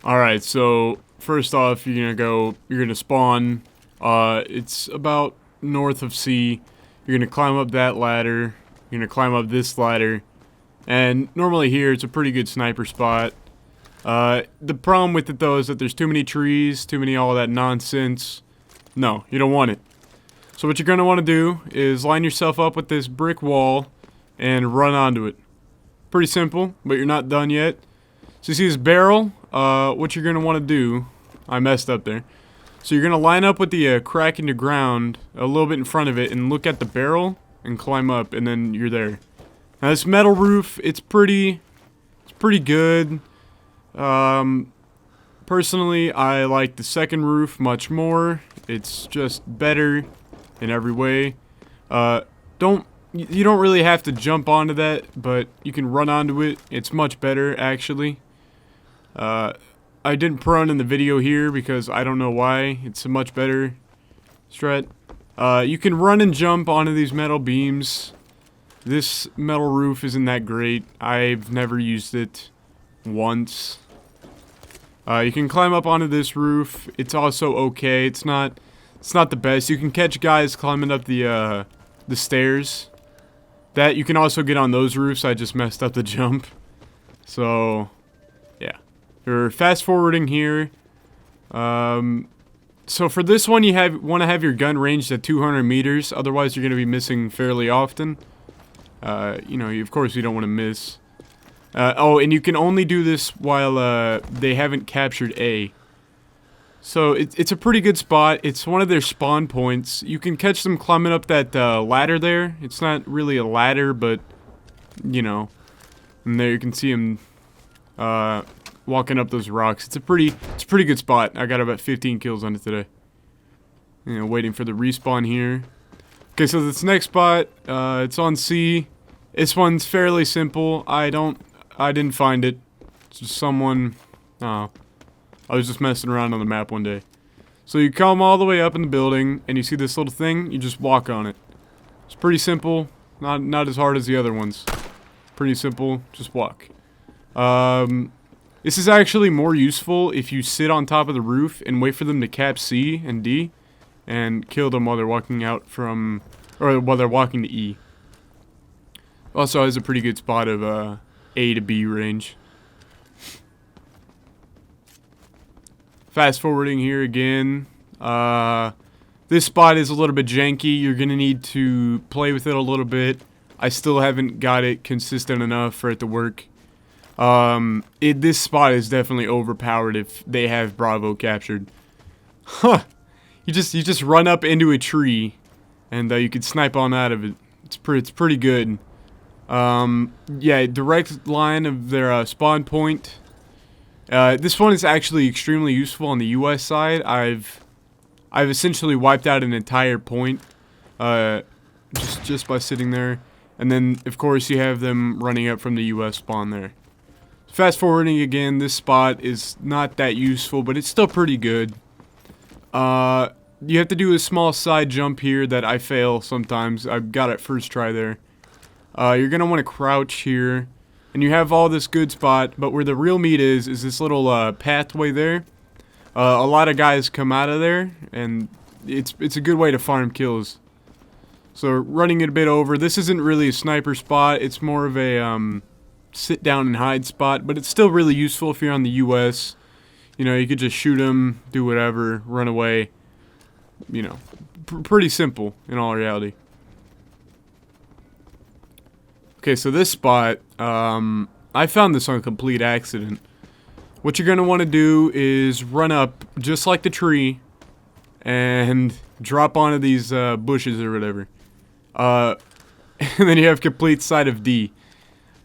Alright, so first off, you're gonna spawn, it's about north of C. You're gonna climb up that ladder, you're gonna climb up this ladder, and normally here it's a pretty good sniper spot. The problem with it though is that there's too many trees, too many all that nonsense. No, you don't want it. So what you're gonna want to do is line yourself up with this brick wall and run onto it. Pretty simple, but you're not done yet. So you see this barrel? What you're going to want to do, I messed up there. So you're going to line up with the crack in the ground a little bit in front of it and look at the barrel and climb up, and then you're there. Now this metal roof, it's pretty good. Personally, I like the second roof much more. It's just better in every way. You don't really have to jump onto that, but you can run onto it. It's much better, actually. I didn't prone in the video here because I don't know why. It's a much better strat. You can run and jump onto these metal beams. This metal roof isn't that great. I've never used it once. You can climb up onto this roof. It's also okay. It's not the best. You can catch guys climbing up the stairs. That you can also get on those roofs. I just messed up the jump. So yeah. You're fast forwarding here. So for this one, you want to have your gun ranged at 200 meters. Otherwise, you're going to be missing fairly often. Of course, you don't want to miss. Oh, and you can only do this while they haven't captured A. So it's a pretty good spot. It's one of their spawn points. You can catch them climbing up that ladder there. It's not really a ladder, but and there you can see them walking up those rocks. It's a pretty good spot. I got about 15 kills on it today. Waiting for the respawn here. Okay, so this next spot, it's on C. This one's fairly simple. I didn't find it. It's just someone. I was just messing around on the map one day. So you come all the way up in the building, and you see this little thing. You just walk on it. It's pretty simple. Not as hard as the other ones. Pretty simple. Just walk. This is actually more useful if you sit on top of the roof and wait for them to cap C and D, and kill them while they're walking out from, or while they're walking to E. Also has a pretty good spot of A to B range. Fast forwarding here again. This spot is a little bit janky. You're gonna need to play with it a little bit. I still haven't got it consistent enough for it to work. This spot is definitely overpowered if they have Bravo captured. Huh. You just run up into a tree, and you can snipe on out of it. It's pretty good. Yeah, direct line of their spawn point. This one is actually extremely useful on the US side. I've essentially wiped out an entire point, just by sitting there, and then of course you have them running up from the US spawn there. Fast forwarding again, this spot is not that useful, but it's still pretty good. You have to do a small side jump here that I fail sometimes. I got it first try there. You're gonna want to crouch here. And you have all this good spot, but where the real meat is this little pathway there. A lot of guys come out of there, and it's a good way to farm kills. So running it a bit over, this isn't really a sniper spot, it's more of a sit down and hide spot, but it's still really useful if you're on the US. You could just shoot them, do whatever, run away. Pretty simple in all reality. Okay, so this spot, I found this on complete accident. What you're going to want to do is run up just like the tree and drop onto these bushes or whatever. And then you have complete sight of D.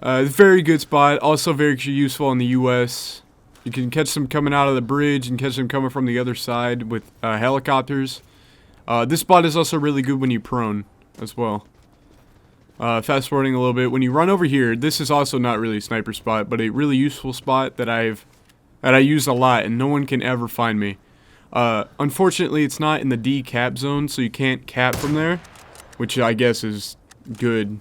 Very good spot, also very useful in the US. You can catch them coming out of the bridge and catch them coming from the other side with helicopters. This spot is also really good when you prone as well. Fast forwarding a little bit, when you run over here, this is also not really a sniper spot, but a really useful spot that I use a lot, and no one can ever find me. Unfortunately, it's not in the D cap zone, so you can't cap from there, which I guess is good.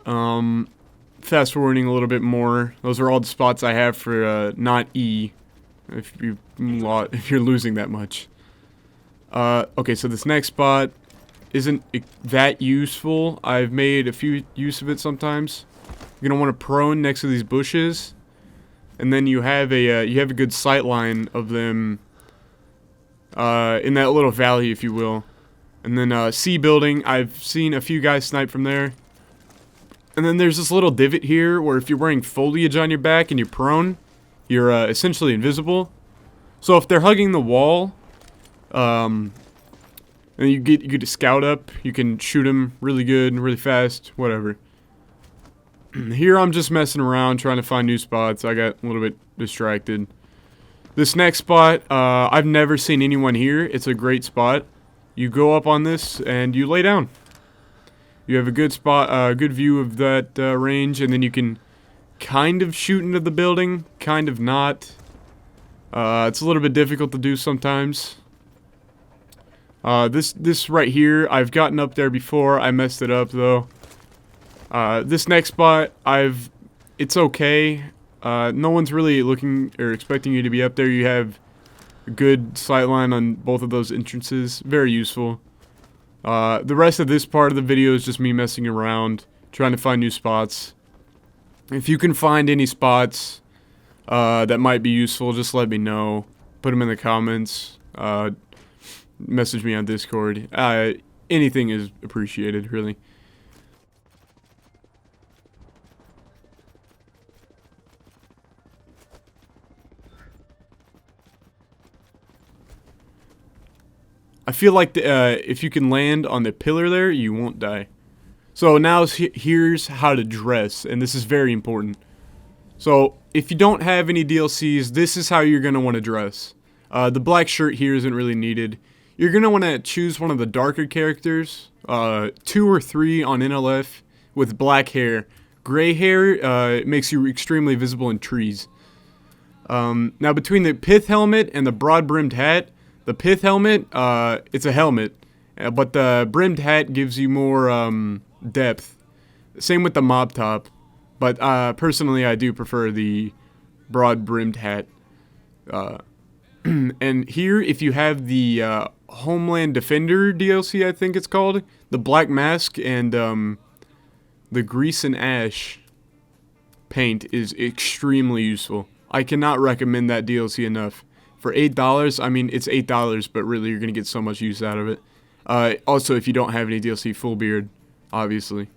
Fast forwarding a little bit more, those are all the spots I have for not E. if you're losing that much. Okay, so this next spot isn't that useful. I've made a few use of it sometimes. You're gonna want to prone next to these bushes, and then you have a good sight line of them in that little valley, if you will. And then C building, I've seen a few guys snipe from there. And then there's this little divot here where if you're wearing foliage on your back and you're prone, you're essentially invisible. So if they're hugging the wall, and you get to scout up, you can shoot them really good and really fast, whatever. Here I'm just messing around trying to find new spots. I got a little bit distracted. This next spot, I've never seen anyone here. It's a great spot. You go up on this and you lay down. You have a good spot, good view of that range, and then you can kind of shoot into the building, kind of not. It's a little bit difficult to do sometimes. This right here, I've gotten up there before. I messed it up though. This next spot, it's okay. No one's really looking or expecting you to be up there. You have a good sightline on both of those entrances. Very useful. The rest of this part of the video is just me messing around, trying to find new spots. If you can find any spots that might be useful, just let me know. Put them in the comments. Message me on Discord. Anything is appreciated, really. I feel like if you can land on the pillar there, you won't die. So now here's how to dress, and this is very important. So if you don't have any DLCs, this is how you're going to want to dress. The black shirt here isn't really needed. You're going to want to choose one of the darker characters, 2 or 3 on NLF with black hair. Gray hair it makes you extremely visible in trees. Now between the pith helmet and the broad-brimmed hat, the pith helmet, it's a helmet, but the brimmed hat gives you more depth. Same with the mob top, but personally I do prefer the broad-brimmed hat. And here, if you have the Homeland Defender DLC, I think it's called, the black mask and the grease and ash paint is extremely useful. I cannot recommend that DLC enough. For $8, I mean, it's $8, but really you're going to get so much use out of it. Also, if you don't have any DLC, full beard, obviously.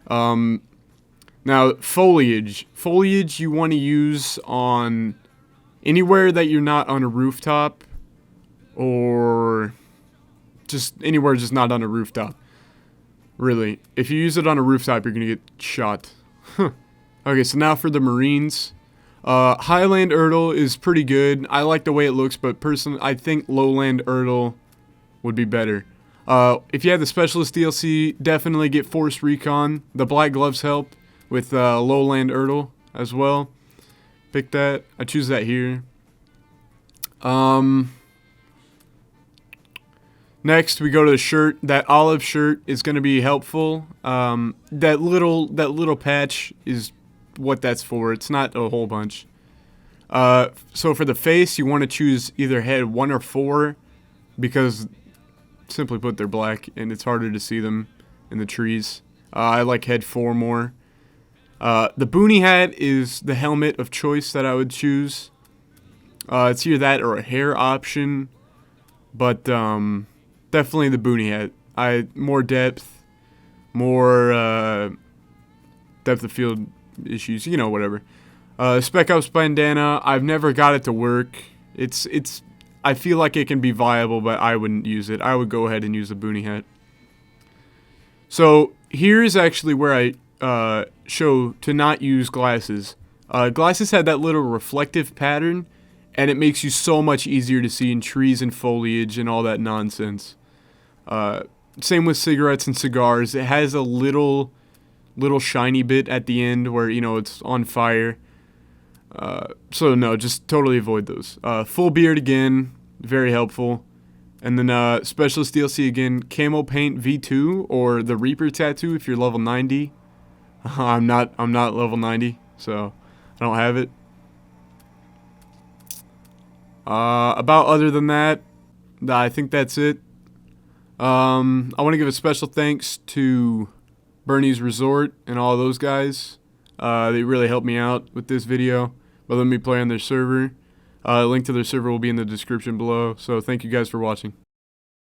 Now, foliage. Foliage you want to use on anywhere that you're not on a rooftop, or just anywhere just not on a rooftop. Really. If you use it on a rooftop, you're going to get shot. Okay, so now for the Marines. Highland Erdl is pretty good. I like the way it looks, but personally, I think Lowland Erdl would be better. If you have the Specialist DLC, definitely get Force Recon. The Black Gloves help with Lowland Erdl as well. Pick that. I choose that here. Next, we go to the shirt. That olive shirt is going to be helpful. That little patch is what that's for. It's not a whole bunch. So for the face, you want to choose either head 1 or 4, because simply put, they're black and it's harder to see them in the trees. I like head 4 more. The boonie hat is the helmet of choice that I would choose. It's either that or a hair option, but definitely the boonie hat. More depth, more depth of field issues, you know, whatever. Spec Ops bandana, I've never got it to work. I feel like it can be viable, but I wouldn't use it. I would go ahead and use the boonie hat. So here's actually where I show to not use glasses. Glasses had that little reflective pattern, and it makes you so much easier to see in trees and foliage and all that nonsense. Same with cigarettes and cigars. It has a little shiny bit at the end where, you know, it's on fire. So no, just totally avoid those. Full beard again, very helpful. And then Specialist DLC again, Camo Paint V2 or the Reaper Tattoo if you're level 90. I'm not level 90, so I don't have it. About other than that, I think that's it. I want to give a special thanks to Bernie's Resort and all those guys. They really helped me out with this video by letting me play on their server. Link to their server will be in the description below. So thank you guys for watching.